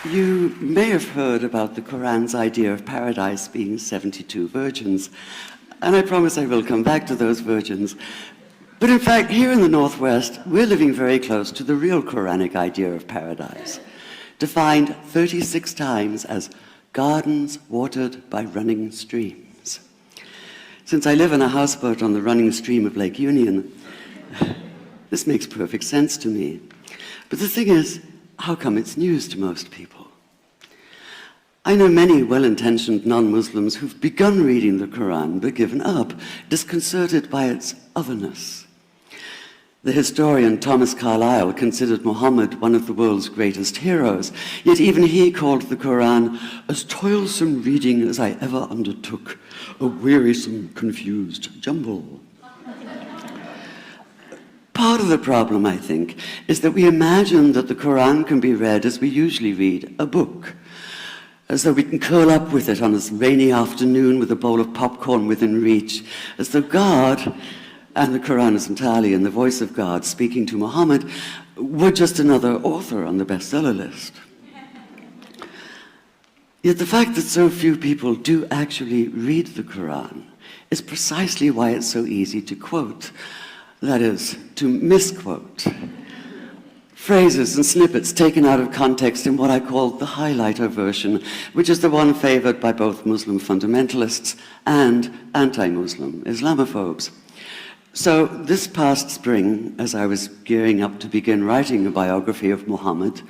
You may have heard about the Quran's idea of paradise being 72 virgins, and I promise I will come back to those virgins. But in fact, here in the Northwest, we're living very close to the real Quranic idea of paradise, defined 36 times as gardens watered by running streams. Since I live in a houseboat on the running stream of Lake Union, this makes perfect sense to me. But the thing is, how come it's news to most people? I know many well-intentioned non-Muslims who've begun reading the Quran but given up, disconcerted by its otherness. The historian Thomas Carlyle considered Muhammad one of the world's greatest heroes, yet even he called the Quran as toilsome reading as I ever undertook, a wearisome, confused jumble. Part of the problem, I think, is that we imagine that the Quran can be read as we usually read a book, as though we can curl up with it on a rainy afternoon with a bowl of popcorn within reach, as though God, and the Quran is entirely in the voice of God speaking to Muhammad, were just another author on the bestseller list. Yet the fact that so few people do actually read the Quran is precisely why it's so easy to quote, that is, to misquote. Phrases and snippets taken out of context in what I call the highlighter version, which is the one favored by both Muslim fundamentalists and anti-Muslim Islamophobes. So this past spring, as I was gearing up to begin writing a biography of Muhammad,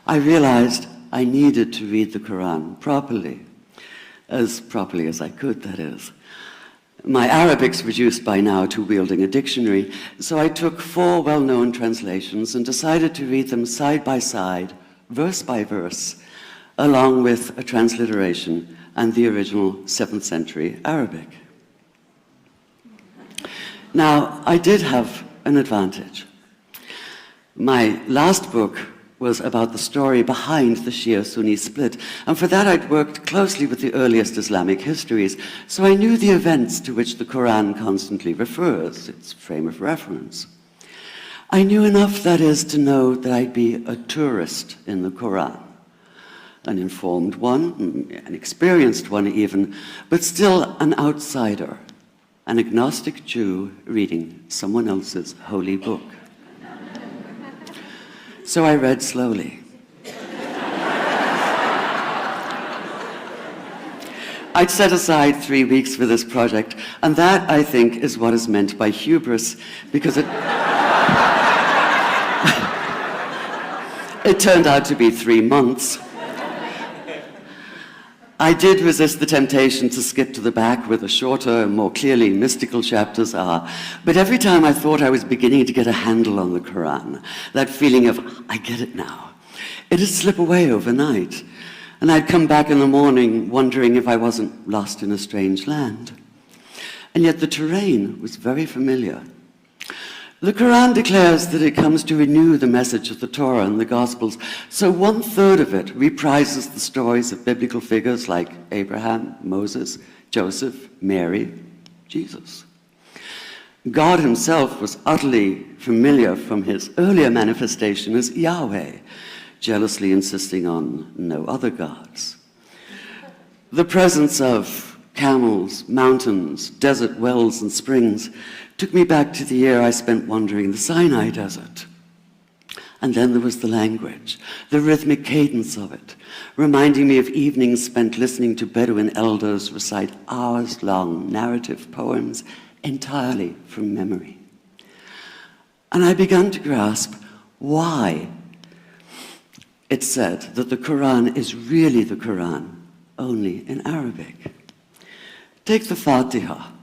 I realized I needed to read the Quran properly as I could, that is. My Arabic's reduced by now to wielding a dictionary, so I took 4 well-known translations and decided to read them side by side, verse by verse, along with a transliteration and the original 7th century Arabic. Now, I did have an advantage. My last book was about the story behind the Shia-Sunni split, and for that I'd worked closely with the earliest Islamic histories, so I knew the events to which the Quran constantly refers, its frame of reference. I knew enough, that is, to know that I'd be a tourist in the Quran, an informed one, an experienced one even, but still an outsider, an agnostic Jew reading someone else's holy book. So I read slowly. I'd set aside 3 weeks for this project, and that, I think, is what is meant by hubris, because it turned out to be 3 months. I did resist the temptation to skip to the back where the shorter and more clearly mystical chapters are, but every time I thought I was beginning to get a handle on the Quran, that feeling of, I get it now, it'd slip away overnight, and I'd come back in the morning wondering if I wasn't lost in a strange land. And yet the terrain was very familiar. The Quran declares that it comes to renew the message of the Torah and the Gospels, so 1/3 of it reprises the stories of biblical figures like Abraham, Moses, Joseph, Mary, Jesus. God himself was utterly familiar from his earlier manifestation as Yahweh, jealously insisting on no other gods. The presence of camels, mountains, desert wells, and springs took me back to the year I spent wandering the Sinai desert. And then there was the language, the rhythmic cadence of it, reminding me of evenings spent listening to Bedouin elders recite hours-long narrative poems entirely from memory. And I began to grasp why it's said that the Quran is really the Quran, only in Arabic. Take the Fatiha,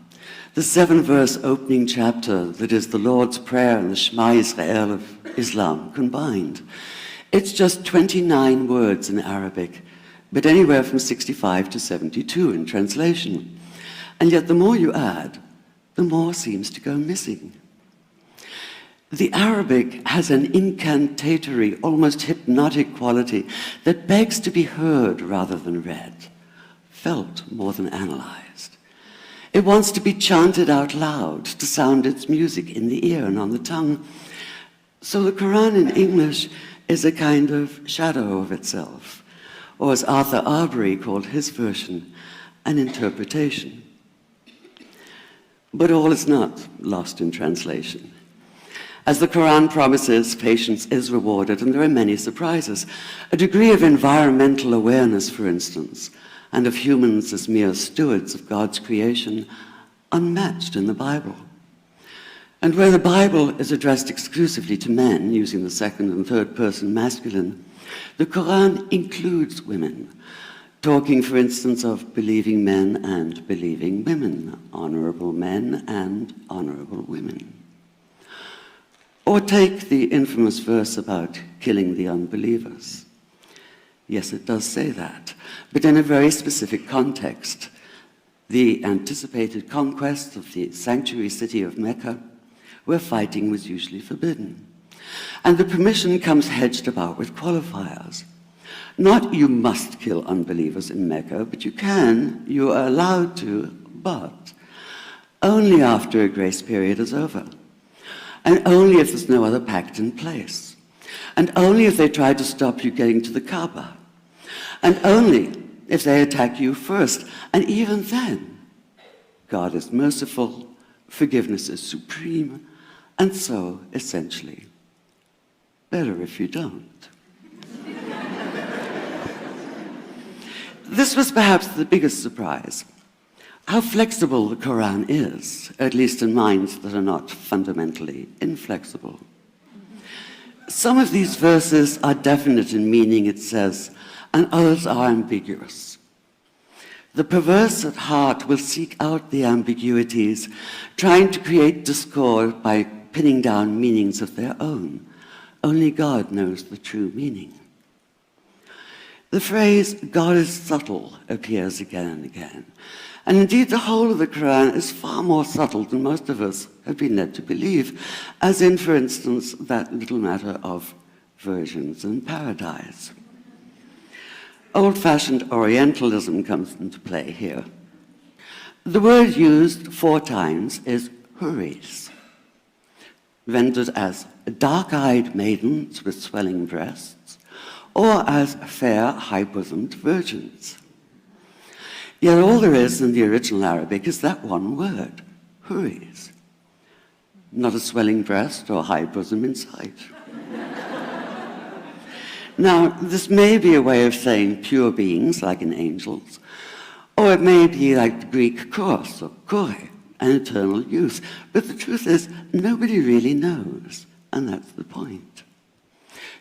the 7-verse opening chapter that is the Lord's Prayer and the Shema Israel of Islam combined. It's just 29 words in Arabic, but anywhere from 65 to 72 in translation. And yet the more you add, the more seems to go missing. The Arabic has an incantatory, almost hypnotic quality that begs to be heard rather than read, felt more than analyzed. It wants to be chanted out loud, to sound its music in the ear and on the tongue. So the Quran in English is a kind of shadow of itself, or as Arthur Arbery called his version, an interpretation. But all is not lost in translation. As the Quran promises, patience is rewarded, and there are many surprises. A degree of environmental awareness, for instance, and of humans as mere stewards of God's creation, unmatched in the Bible. And where the Bible is addressed exclusively to men, using the second and third person masculine, the Quran includes women, talking, for instance, of believing men and believing women, honorable men and honorable women. Or take the infamous verse about killing the unbelievers. Yes, it does say that, but in a very specific context. The anticipated conquest of the sanctuary city of Mecca, where fighting was usually forbidden. And the permission comes hedged about with qualifiers. Not you must kill unbelievers in Mecca, but you are allowed to, but only after a grace period is over. And only if there's no other pact in place. And only if they try to stop you getting to the Kaaba. And only if they attack you first. And even then, God is merciful, forgiveness is supreme, and so, essentially, better if you don't. This was perhaps the biggest surprise. How flexible the Quran is, at least in minds that are not fundamentally inflexible. Some of these verses are definite in meaning, it says, and others are ambiguous. The perverse at heart will seek out the ambiguities, trying to create discord by pinning down meanings of their own. Only God knows the true meaning. The phrase, God is subtle, appears again and again. And indeed, the whole of the Quran is far more subtle than most of us have been led to believe, as in, for instance, that little matter of virgins and paradise. Old-fashioned Orientalism comes into play here. The word used 4 times is huris, rendered as dark-eyed maidens with swelling breasts, or as fair, high-bosomed virgins. Yet all there is in the original Arabic is that one word, huris. Not a swelling breast or high bosom in sight. Now, this may be a way of saying pure beings, like in angels, or it may be like the Greek kos, or kore, an eternal youth. But the truth is, nobody really knows, and that's the point.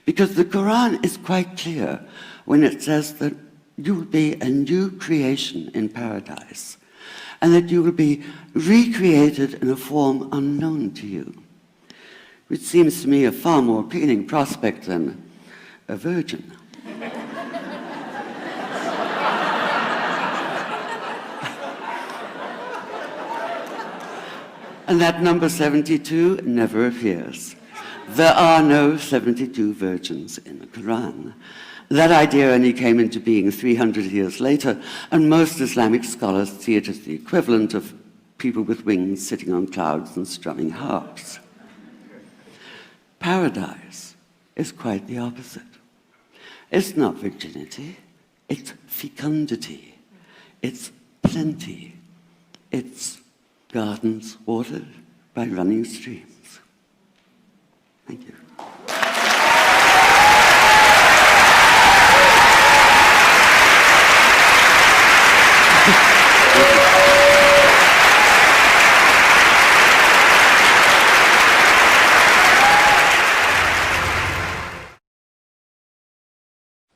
Because the Quran is quite clear when it says that you will be a new creation in paradise, and that you will be recreated in a form unknown to you, which seems to me a far more appealing prospect than a virgin. And that number 72 never appears. There are no 72 virgins in the Quran. That idea only came into being 300 years later, and most Islamic scholars see it as the equivalent of people with wings sitting on clouds and strumming harps. Paradise is quite the opposite. It's not virginity, it's fecundity, it's plenty, it's gardens watered by running streams. Thank you.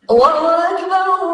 الله أكبر